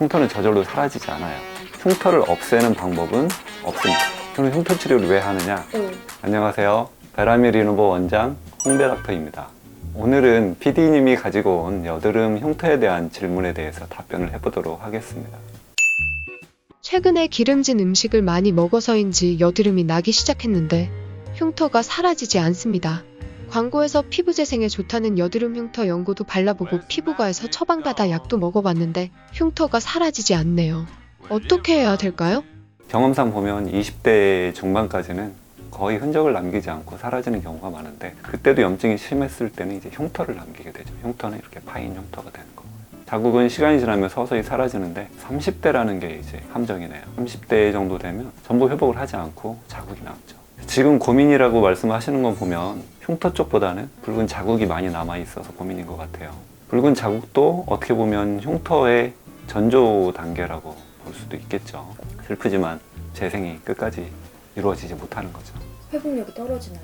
흉터는 저절로 사라지지 않아요. 흉터를 없애는 방법은 없습니다. 그럼 흉터 치료를 왜 하느냐? 안녕하세요. 베라미 리노버 원장 홍대 닥터입니다. 오늘은 PD님이 가지고 온 여드름 흉터에 대한 질문에 대해서 답변을 해보도록 하겠습니다. 최근에 기름진 음식을 많이 먹어서인지 여드름이 나기 시작했는데 흉터가 사라지지 않습니다. 광고에서 피부 재생에 좋다는 여드름 흉터 연고도 발라보고 피부과에서 처방받아 약도 먹어봤는데 흉터가 사라지지 않네요. 어떻게 해야 될까요? 경험상 보면 20대 중반까지는 거의 흔적을 남기지 않고 사라지는 경우가 많은데, 그때도 염증이 심했을 때는 이제 흉터를 남기게 되죠. 흉터는 이렇게 파인 흉터가 되는 거고, 자국은 시간이 지나면 서서히 사라지는데 30대라는 게 이제 함정이네요. 30대 정도 되면 전부 회복을 하지 않고 자국이 남죠. 지금 고민이라고 말씀하시는 거 보면 흉터 쪽보다는 붉은 자국이 많이 남아있어서 고민인 것 같아요. 붉은 자국도 어떻게 보면 흉터의 전조 단계라고 볼 수도 있겠죠. 슬프지만 재생이 끝까지 이루어지지 못하는 거죠. 회복력이 떨어지나요?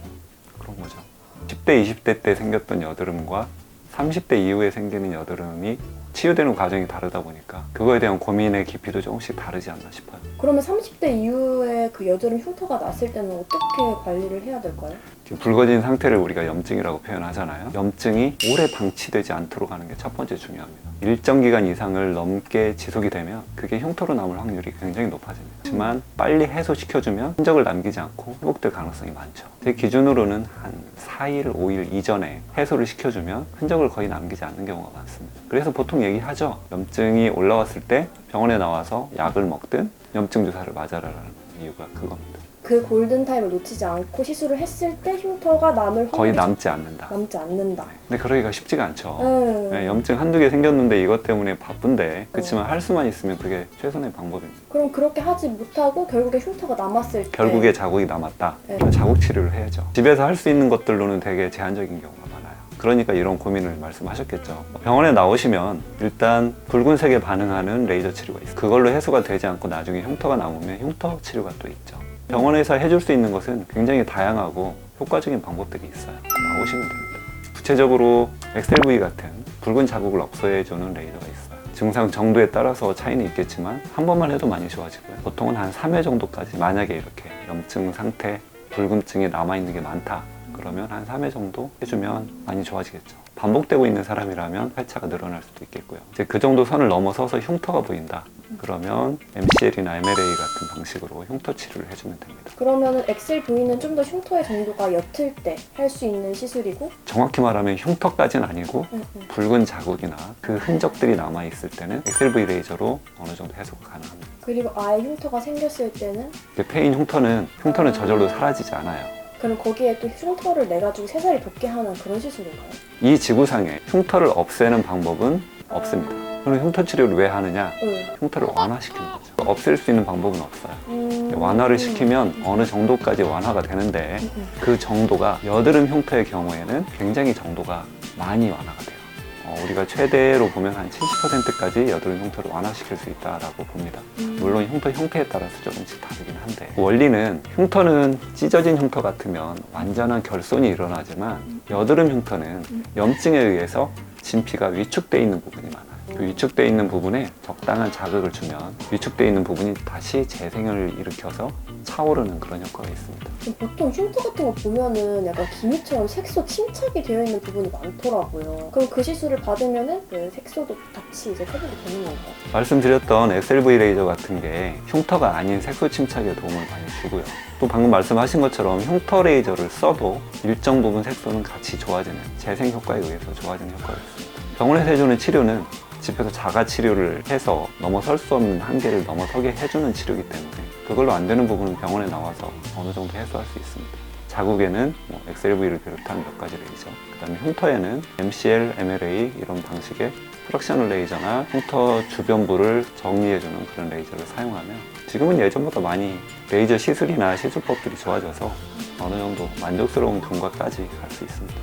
그런 거죠. 10대, 20대 때 생겼던 여드름과 30대 이후에 생기는 여드름이 치유되는 과정이 다르다 보니까 그거에 대한 고민의 깊이도 조금씩 다르지 않나 싶어요. 그러면 30대 이후에 그 여드름 흉터가 났을 때는 어떻게 관리를 해야 될까요? 지금 붉어진 상태를 우리가 염증이라고 표현하잖아요. 염증이 오래 방치되지 않도록 하는 게 첫 번째 중요합니다. 일정 기간 이상을 넘게 지속이 되면 그게 흉터로 남을 확률이 굉장히 높아집니다. 하지만 빨리 해소시켜주면 흔적을 남기지 않고 회복될 가능성이 많죠. 제 기준으로는 한 4일, 5일 이전에 해소를 시켜주면 흔적을 거의 남기지 않는 경우가 많습니다. 그래서 보통 얘기하죠. 염증이 올라왔을 때 병원에 나와서 약을 먹든 염증 주사를 맞아라라는 이유가 그겁니다. 그 골든타임을 놓치지 않고 시술을 했을 때 흉터가 남을 거의 확률이 남지 않는다. 남지 않는다. 근데 그러기가 쉽지가 않죠. 네, 염증 한두 개 생겼는데 이것 때문에 바쁜데, 그렇지만 할 수만 있으면 그게 최선의 방법입니다. 그럼 그렇게 하지 못하고 결국에 흉터가 남았을 때 결국에 자국이 남았다. 네. 그럼 자국 치료를 해야죠. 집에서 할 수 있는 것들로는 되게 제한적인 경우가 많아요. 그러니까 이런 고민을 말씀하셨겠죠. 병원에 나오시면 일단 붉은색에 반응하는 레이저 치료가 있어요. 그걸로 해소가 되지 않고 나중에 흉터가 남으면 흉터 치료가 또 있죠. 병원에서 해줄 수 있는 것은 굉장히 다양하고 효과적인 방법들이 있어요. 나오시면 됩니다. 구체적으로 XLV 같은 붉은 자국을 없애주는 레이저가 있어요. 증상 정도에 따라서 차이는 있겠지만 한 번만 해도 많이 좋아지고요. 보통은 한 3회 정도까지, 만약에 이렇게 염증 상태, 붉은증이 남아있는 게 많다 그러면 한 3회 정도 해주면 많이 좋아지겠죠. 반복되고 있는 사람이라면 회차가 늘어날 수도 있겠고요. 이제 그 정도 선을 넘어서서 흉터가 보인다 그러면 MCL이나 MLA 같은 방식으로 흉터 치료를 해주면 됩니다. 그러면은 XLV는 좀 더 흉터의 정도가 옅을 때 할 수 있는 시술이고, 정확히 말하면 흉터까지는 아니고 붉은 자국이나 그 흔적들이 남아있을 때는 XLV 레이저로 어느 정도 해소가 가능합니다. 그리고 아예 흉터가 생겼을 때는 페인 흉터는 저절로 사라지지 않아요. 그럼 거기에 또 흉터를 내가지고 새살이 돋게 하는 그런 시술인가요? 이 지구상에 흉터를 없애는 방법은 없습니다. 그럼 흉터 치료를 왜 하느냐? 흉터를 완화시키는 거죠. 없앨 수 있는 방법은 없어요. 완화를 시키면 어느 정도까지 완화가 되는데, 그 정도가 여드름 흉터의 경우에는 굉장히 정도가 많이 완화가 돼요. 우리가 최대로 보면 한 70%까지 여드름 흉터를 완화시킬 수 있다고 봅니다. 물론 흉터 형태에 따라서 조금씩 다르긴 한데, 원리는 흉터는 찢어진 흉터 같으면 완전한 결손이 일어나지만 여드름 흉터는 염증에 의해서 진피가 위축되어 있는 부분이 많아요. 그 위축되어 있는 부분에 적당한 자극을 주면 위축되어 있는 부분이 다시 재생을 일으켜서 차오르는 그런 효과가 있습니다. 보통 흉터 같은 거 보면은 약간 기미처럼 색소 침착이 되어 있는 부분이 많더라고요. 그럼 그 시술을 받으면은 그 색소도 같이 이제 회복이 되는 건가요? 말씀드렸던 XLV 레이저 같은 게 흉터가 아닌 색소 침착에 도움을 많이 주고요. 또 방금 말씀하신 것처럼 흉터 레이저를 써도 일정 부분 색소는 같이 좋아지는, 재생 효과에 의해서 좋아지는 효과가 있습니다. 병원에서 해주는 치료는 집에서 자가 치료를 해서 넘어설 수 없는 한계를 넘어서게 해주는 치료이기 때문에 그걸로 안 되는 부분은 병원에 나와서 어느 정도 해소할 수 있습니다. 자국에는 XLV를 비롯한 몇 가지 레이저, 그 다음에 흉터에는 MCL, MLA 이런 방식의 프락셔널 레이저나 흉터 주변부를 정리해주는 그런 레이저를 사용하면 지금은 예전보다 많이 레이저 시술이나 시술법들이 좋아져서 어느 정도 만족스러운 경과까지 갈 수 있습니다.